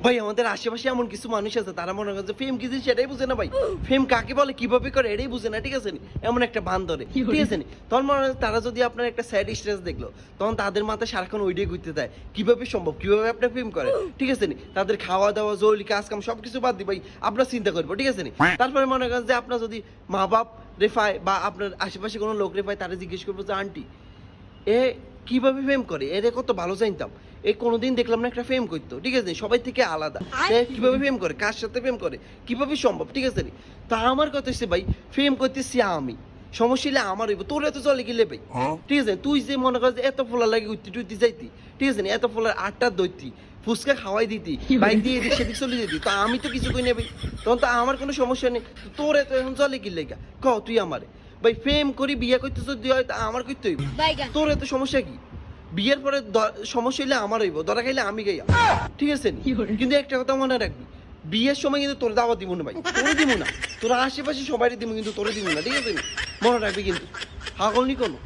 ভাই আমাদের আশেপাশে এমন কিছু মানুষ আছে তারা মনে করে যে ফেম কি জিনিস সেটাই বুঝে না ভাই। ফেম কাকে বলে কিভাবে করে এটাই বুঝে না, ঠিক আছে নি? এমন একটা বান ধরে, ঠিক আছে নি? তখন মনে হয় তারা যদি আপনার একটা স্যাড স্ট্রেস দেখলো তখন তাদের মাথায় সারাক্ষণ ওইটাই ঘুরতে দেয় কিভাবে সম্ভব, কিভাবে আপনার ফেম করে, ঠিক আছে নি? তাদের খাওয়া দাওয়া জরুরি কাজ কাম সবকিছু বাদ দিই ভাই আপনার চিন্তা করবো, ঠিক আছে নি? তারপরে মনে করেন যে আপনার যদি মা বাপ রেফায় বা আপনার আশেপাশে কোনো লোক রেফায় তারা জিজ্ঞেস করবো যে আন্টি এ কিভাবে ফেম করে, এর কত ভালো জানতাম, এ কোনোদিন দেখলাম না একটা ফেম করতো, ঠিক আছে সবাই থেকে আলাদা, কিভাবে ফেম করে, কার সাথে ফেম করে, কিভাবে সম্ভব, ঠিক আছে তা আমার কথা হচ্ছে ভাই ফেম করতেছি আমি, সমস্যা হলে আমার হইব, তোর এত চলে গেলে ভাই, ঠিক আছে তুই যে মনে কর যে এত ফোলা লাগে উঠতে টুইতে যাইতি, ঠিক আছে এত ফোলার আটটা দইতি ফুচকা খাওয়াই দিতি বাইক দিয়ে এদিক সেদিক চলে যেতি, তা আমি তো কিছু কই না ভাই, তখন তো আমার কোনো সমস্যা নেই, তোর এত এখন চলে গেলে ক তুই আমারে ভাই ফেম করি বিয়ে করতে যদি হয় তা আমার করতে হইব, তোর এত সমস্যা কি? বিয়ের পরে সমস্যা হইলে আমার হইব, ধরা খাইলে আমি গাইয়া, ঠিক আছে কিন্তু একটা কথা মনে রাখবি বিয়ের সময় কিন্তু তোর দাওয়াত দিব না ভাই, তোরে দিব না, তোর আশেপাশে সবাই দিব কিন্তু তোরে দিব না, ঠিক আছে মনে রাখবি কিন্তু হাগল নি কোনো।